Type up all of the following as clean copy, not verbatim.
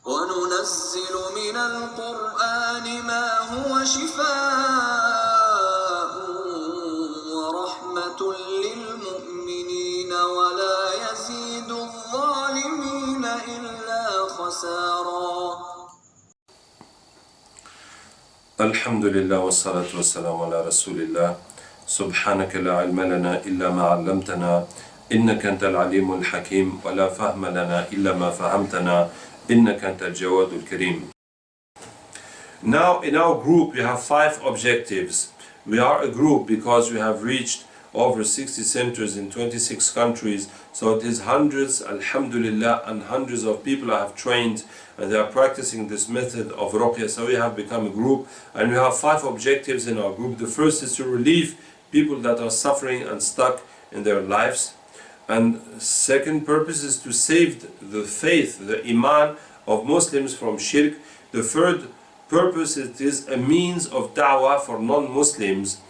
وَنُنَزِّلُ مِنَ الْقُرْآنِ مَا هُوَ شِفَاءٌ وَرَحْمَةٌ لِلْمُؤْمِنِينَ وَلَا يَزِيدُ الظَّالِمِينَ إِلَّا خَسَارًا. Alhamdulillah wa salatu wa salam ala rasulillah. Subhanaka la ilma lana illa ma 'allamtana innaka antal alimul hakim wa la fahma lana illa ma fahamtana innaka antal jawadul kareem. Now in our group we have 5 objectives. We are a group because we have reached over 60 centers in 26 countries, so it is hundreds, alhamdulillah, and hundreds of people I have trained and they are practicing this method of ruqyah. So we have become a group and we have 5 objectives in our group. The first is to relieve people that are suffering and stuck in their lives, and second purpose is to save the faith, the iman of Muslims from shirk. The third purpose is a means of da'wah for non-Muslims.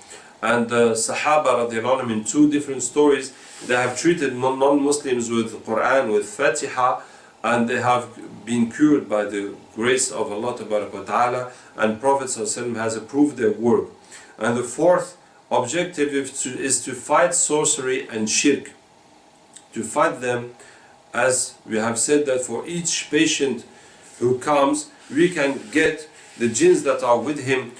And the Sahaba radiallahu anhum, in 2 different stories, they have treated non-Muslims with the Quran, with Fatiha, and they have been cured by the grace of Allah Ta'ala, and Prophet ﷺ has approved their work. And the fourth objective is to fight sorcery and shirk, to fight them. As we have said that for each patient who comes, we can get the jinns that are with him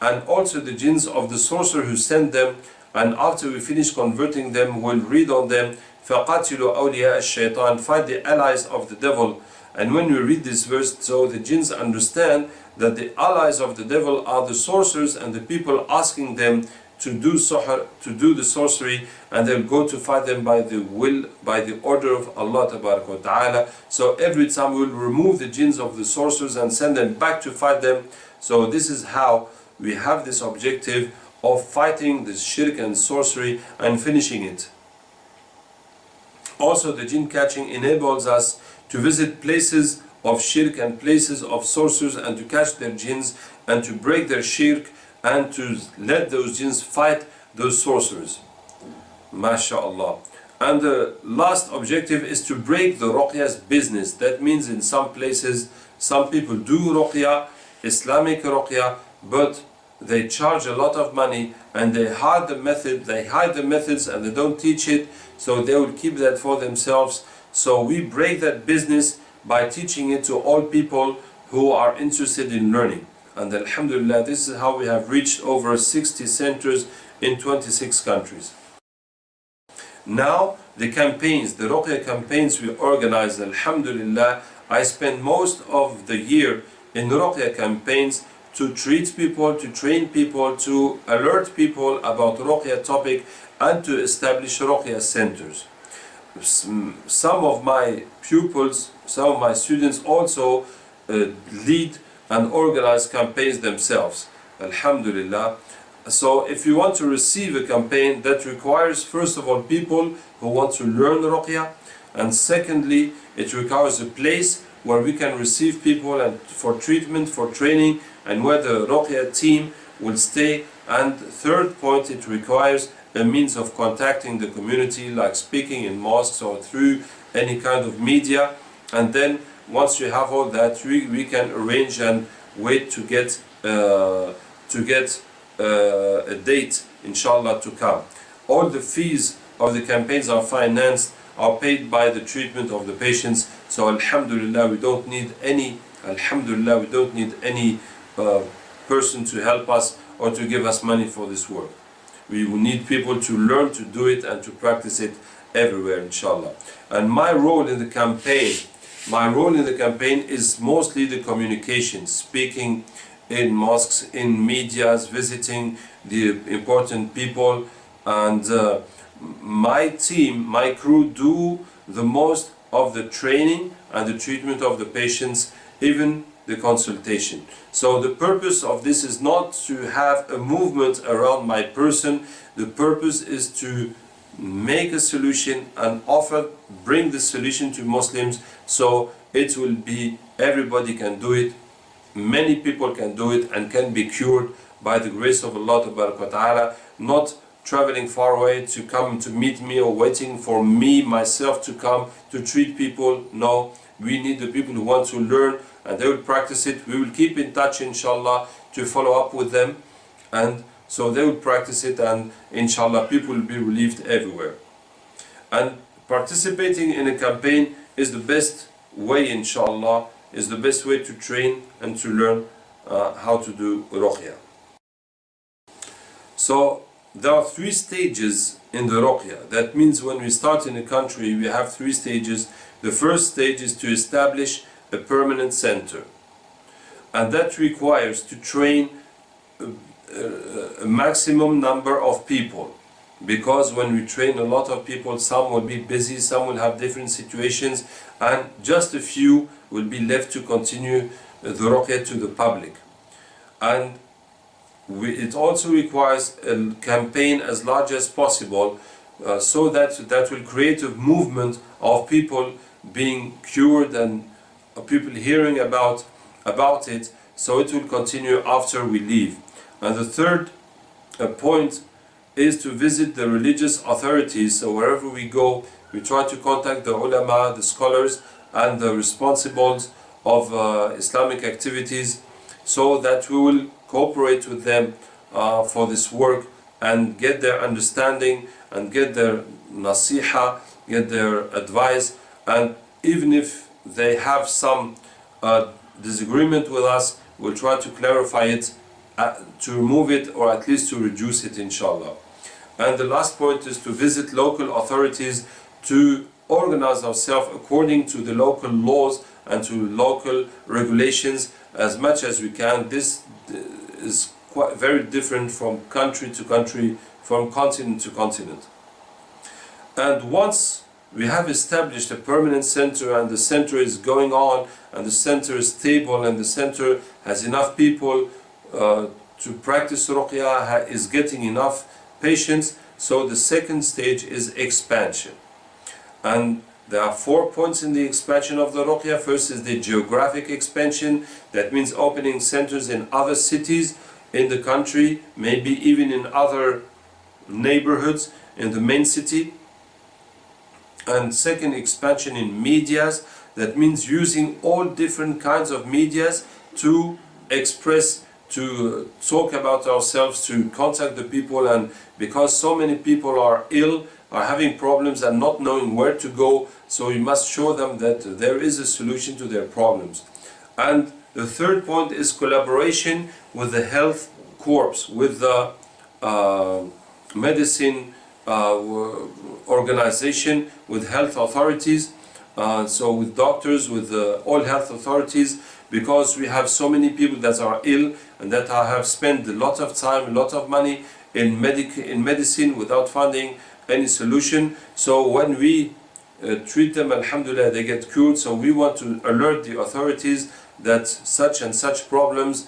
and also the jinns of the sorcerer who sent them, and after we finish converting them, we'll read on them فَقَاتِلُوا أَوْلِيَاءَ الشَّيْطَانِ, fight the allies of the devil. And when we read this verse, so the jinns understand that the allies of the devil are the sorcerers and the people asking them to do sihr, to do the sorcery, and they'll go to fight them by the will, by the order of Allah Ta'ala. So every time we'll remove the jinns of the sorcerers and send them back to fight them. So this is how we have this objective of fighting this shirk and sorcery and finishing it. Also, the jinn catching enables us to visit places of shirk and places of sorcerers and to catch their jinns and to break their shirk and to let those jinns fight those sorcerers. MashaAllah. And the last objective is to break the ruqyah's business. That means in some places, some people do ruqyah, Islamic ruqyah, but they charge a lot of money and they hide the methods and they don't teach it, so they will keep that for themselves. So we break that business by teaching it to all people who are interested in learning. And alhamdulillah, this is how we have reached over 60 centers in 26 countries. Now the campaigns, the ruqyah campaigns we organize, alhamdulillah, I spend most of the year in ruqyah campaigns to treat people, to train people, to alert people about ruqyah topic and to establish ruqyah centers. Some of my pupils, some of my students also lead and organize campaigns themselves, alhamdulillah. So if you want to receive a campaign, that requires first of all people who want to learn ruqyah, and secondly it requires a place where we can receive people and for treatment, for training, and where the ruqyah team will stay. And third point, it requires a means of contacting the community, like speaking in mosques or through any kind of media. And then once you have all that, we can arrange and wait to get a date, inshallah, to come. All the fees of the campaigns are financed, are paid by the treatment of the patients. So alhamdulillah, we don't need any person to help us or to give us money for this work. We will need people to learn to do it and to practice it everywhere, inshallah. And my role in the campaign is mostly the communication, speaking in mosques, in medias, visiting the important people, and my team, my crew do the most of the training and the treatment of the patients, even the consultation. So the purpose of this is not to have a movement around my person. The purpose is to make a solution and bring the solution to Muslims, so it will be, everybody can do it, many people can do it and can be cured by the grace of Allah Ta'ala, not traveling far away to come to meet me or waiting for me myself to come to treat people. No, We need the people who want to learn and they will practice it. We will keep in touch, inshallah, to follow up with them, and so they will practice it, and inshallah people will be relieved everywhere. And participating in a campaign is the best way, inshallah, is the best way to train and to learn how to do ruqyah. So there are 3 stages in the ruqyah. That means when we start in a country, we have 3 stages. The first stage is to establish a permanent center, and that requires to train a maximum number of people, because when we train a lot of people, some will be busy, some will have different situations, and just a few will be left to continue the ruqyah to the public. And it also requires a campaign as large as possible, so that will create a movement of people being cured and people hearing about it, so it will continue after we leave. And the third point is to visit the religious authorities. So wherever we go, we try to contact the ulama, the scholars, and the responsibles of Islamic activities, so that we will cooperate with them for this work and get their understanding and get their nasiha, get their advice. And even if they have some disagreement with us, we'll try to clarify it, to remove it, or at least to reduce it, inshallah. And the last point is to visit local authorities, to organize ourselves according to the local laws and to local regulations as much as we can. This is quite very different from country to country, from continent to continent. And once we have established a permanent center, and the center is going on, and the center is stable, and the center has enough people to practice ruqyah, is getting enough patients, so the second stage is expansion. And there are 4 points in the expansion of the ruqyah. First is the geographic expansion. That means opening centers in other cities in the country, maybe even in other neighborhoods in the main city. And second, expansion in medias. That means using all different kinds of medias to express, to talk about ourselves, to contact the people. And because so many people are ill, are having problems and not knowing where to go, so we must show them that there is a solution to their problems. And the third point is collaboration with the health corps, with the medicine organization, with health authorities, so with doctors, with all health authorities, because we have so many people that are ill and that have spent a lot of time, a lot of money in medicine without finding any solution. So when we treat them, alhamdulillah, they get cured. So we want to alert the authorities that such and such problems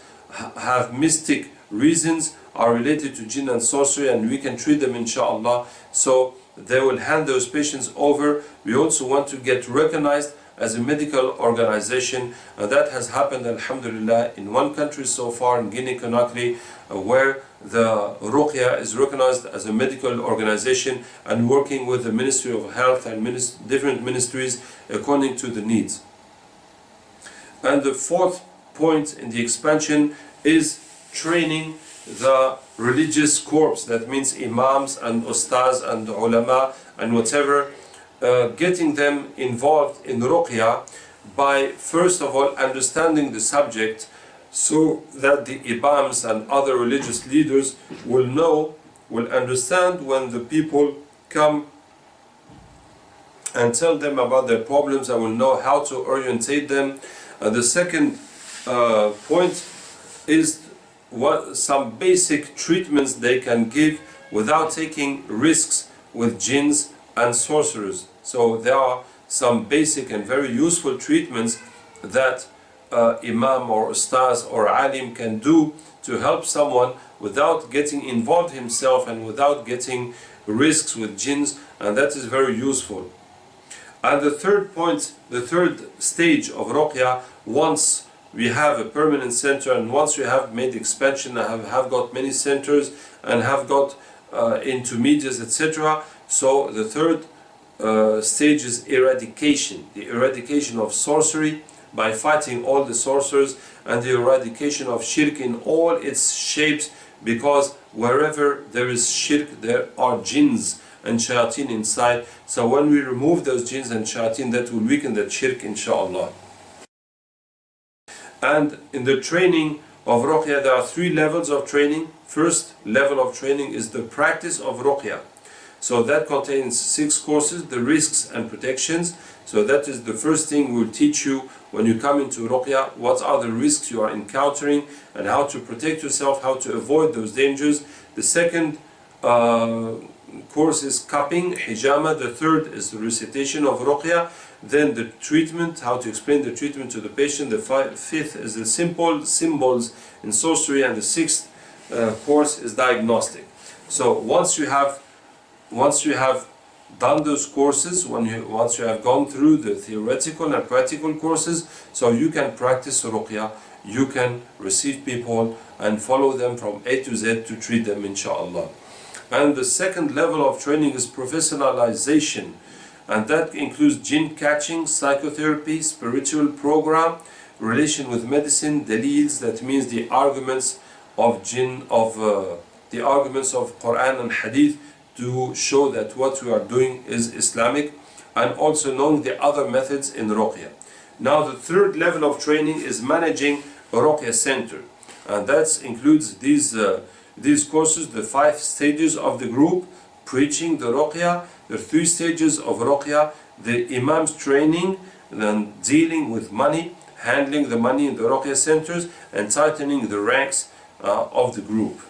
have mystic reasons, are related to jinn and sorcery, and we can treat them, inshallah. So they will hand those patients over. We also want to get recognized as a medical organization, and that has happened, alhamdulillah, in one country so far, in Guinea-Conakry, where the ruqyah is recognized as a medical organization and working with the Ministry of Health and different ministries according to the needs. And the fourth point in the expansion is training the religious corps. That means imams and ustaz and ulama and whatever, getting them involved in ruqyah by first of all understanding the subject, so that the imams and other religious leaders will understand when the people come and tell them about their problems, and will know how to orientate them. The second point is some basic treatments they can give without taking risks with jinns and sorcerers. So there are some basic and very useful treatments that imam or ustaz or alim can do to help someone without getting involved himself and without getting risks with jinns, and that is very useful. And the third point, the third stage of ruqyah, once we have a permanent center and once we have made expansion and have got many centers and have got into medias, etc. So the third stage is eradication, the eradication of sorcery by fighting all the sorcerers, and the eradication of shirk in all its shapes, because wherever there is shirk there are jinns and shayatheen inside. So when we remove those jinns and shayatheen, that will weaken that shirk, inshallah. And in the training of ruqyah, there are 3 levels of training. First level of training is the practice of ruqyah. So that contains 6 courses, the risks and protections. So that is the first thing we'll teach you when you come into ruqyah. What are the risks you are encountering and how to protect yourself, how to avoid those dangers. The second course is cupping, hijama. The third is the recitation of ruqyah. Then the treatment, how to explain the treatment to the patient. The fifth is the simple symbols in sorcery, and the 6th course is diagnostic. So once you have done those courses, once you have gone through the theoretical and practical courses, so you can practice ruqyah, you can receive people and follow them from A to Z to treat them, inshallah. And the second level of training is professionalization, and that includes jinn catching, psychotherapy, spiritual program, relation with medicine, dalils, that means the arguments of jinn, the arguments of Quran and Hadith, to show that what we are doing is Islamic, and also knowing the other methods in ruqyah. Now the third level of training is managing a ruqyah center, and that includes these courses, the 5 stages of the group, preaching the ruqyah, the 3 stages of ruqyah, the imam's training, then dealing with money, handling the money in the ruqyah centers, and tightening the ranks of the group.